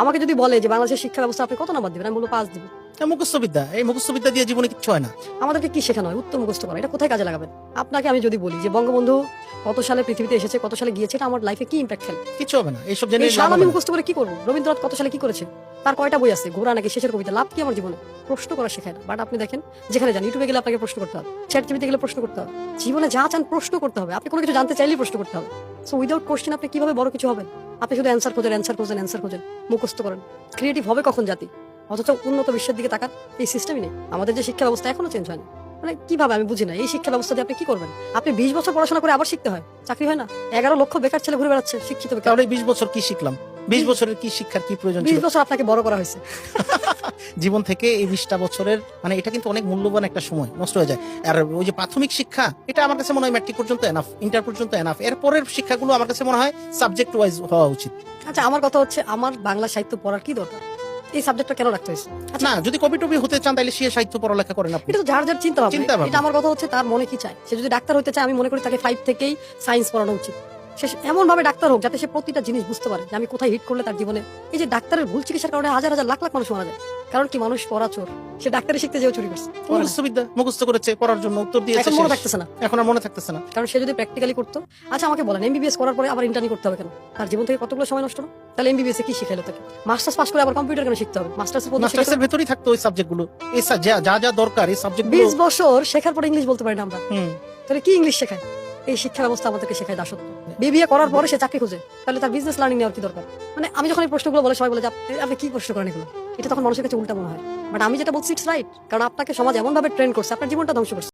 আমাকে যদি বলে যে বাংলাদেশের শিক্ষা ব্যবস্থা আপনি কত নাম্বার দিবেন, আমি বলবো 5 দিব। মুখস্থবিদ্যা, এই মুখস্থবিদ্যা দিয়ে জীবনে কিচ্ছু হয় না। আমাদেরকে কি শেখানো হয়? উত্তর মুখস্থ করা। এটা কোথায় কাজে লাগাবেন? আপনাকে আমি যদি বলি যে বঙ্গবন্ধু কত সালে পৃথিবীতে এসেছে, কত সালে গিয়েছে, এটা আমার লাইফে কি ইম্প্যাক্ট ফেলে? কিছু হবে না, এইসব জেনে এই লাভ সাল হবে আমি না। মুখস্থ করে কি করবো? রবীন্দ্রনাথ কত সালে কি করেছে, তার কয়টা বই আছে, ঘোড়া নাকি শেষের কবিতা, লাভ কি আমার জীবনে? প্রশ্ন করা শেখায় না। বাট আপনি দেখেন, যেখানে যান, ইউটিউবে গেলে আপনাকে প্রশ্ন করতে হবে, চ্যাট জিপিটিতে গেলে প্রশ্ন করতে হবে, জীবনে যা চান প্রশ্ন করতে হবে। আপনি কোনো কিছু জানতে চাইলেই প্রশ্ন করতে হবে। সো উইদাউট কোশ্চেন আপনি কিভাবে বড় কিছু হবেন? আপনি শুধু অ্যান্সার খোঁজেন, মুখস্থ করেন। ক্রিয়েটিভ হবে কখন জাতি? অথচ উন্নত বিশ্বের দিকে তাকান, এই সিস্টেমই নেই। আমাদের যে শিক্ষা ব্যবস্থা এখনো চেঞ্জ হয় না। মানে কিভাবে আমি বুঝি না, এই শিক্ষা ব্যবস্থা দিয়ে আপনি কি করবেন? আপনি 20 বছর পড়াশোনা করে আবার শিখতে হয়, চাকরি হয় না? 11 লক্ষ বেকার ছেলে ঘুরে বেড়াচ্ছে, শিক্ষিত বেকার। তাহলে 20 বছর কি শিখলাম? 20 বছরের কি শিক্ষার কি প্রয়োজন 20 ছিল? বছর আপনাকে বড় করা হয়েছে। জীবন থেকে এই 20টা বছরের মানে এটা কিন্তু অনেক মূল্যবান একটা সময় নষ্ট হয়ে যায়। আর ওই যে প্রাথমিক শিক্ষা, এটা আমার কাছে মনে হয় ম্যাট্রিক পর্যন্ত এনাফ, ইন্টার পর্যন্ত এনাফ। এরপরের শিক্ষাগুলো আমার কাছে মনে হয় সাবজেক্ট ওয়াইজ হওয়া উচিত। আচ্ছা, আমার কথা হচ্ছে, আমার বাংলা সাহিত্য পড়ার কি দরকার? এই সাবজেক্টটা কেন রাখতে হয়েছে? না, যদি কবি টবি হতে চান তাহলে সে সাহিত্য পড়ালেখা করেন আপনি। এটা তো যার যার চিন্তা চিন্তা ভাবনা। ভাবনা। এটা আমার কথা হচ্ছে, তার মনে কি চায়। সে যদি ডাক্তার হতে চায়, আমি মনে করি তাকে 5 থেকেই সায়েন্স পড়ানো উচিত। সে এমন ভাবে ডাক্তার হোক যাতে সে প্রতিটা জিনিস বুঝতে পারে যে আমি কোথায় হিট করলে তার জীবনে। এই যে ডাক্তারের ভুল চিকিৎসার কারণে হাজার হাজার লাখ লাখ মানুষ মারা যায়, কারণ কি? মানুষ পড়া চোর। সে ডাক্তারি শিখতে যেও চুরি করছে, পড়ে না। মুখস্থবিদ্যা মুখস্থ করেছে, পড়ার জন্য উত্তর দিয়েছে, এখন মনে শেষ। থাকতেছে না, এখন আর মনে থাকতেছে না। কারণ সে যদি প্র্যাকটিক্যালি করতো। আচ্ছা আমাকে বলেন, এমবিবিএস করার পরে আবার ইন্টার্নি করতে হবে কেন? তার জীবন থেকে কতগুলো সময় নষ্ট না? তাহলে এমবিবিএস এ কি শিখাইলো তাকে? মাস্টার্স পাস করে আবার কম্পিউটার কেন শিখতে হবে? মাস্টার্সের ভেতরেই থাকতো ওই সাবজেক্টগুলো, এই যা যা দরকার এই সাবজেক্টগুলো। 20 বছর শেখার পরে ইংলিশ বলতে পারি না আমরা, হুম। তাহলে কি ইংলিশ শেখায়? এই শিক্ষা ব্যবস্থা আমাদেরকে শেখায় দাসত্ব। বিবিএ করার পরে সে চাকরি খোঁজে, তাহলে তার বিজনেস লার্নিং নেওয়ার কি দরকার? মানে আমি যখন এই প্রশ্নগুলো বলে, সবাই বলে যে আপনি কি প্রশ্ন করেন এগুলো? এটা তখন মানুষের কাছে উল্টা মনে হয়। বাট আমি যেটা বলছি ইটস রাইট, কারণ আপনাকে সমাজ এমন ভাবে ট্রেন করছে, আপনার জীবনটা ধ্বংস করছে।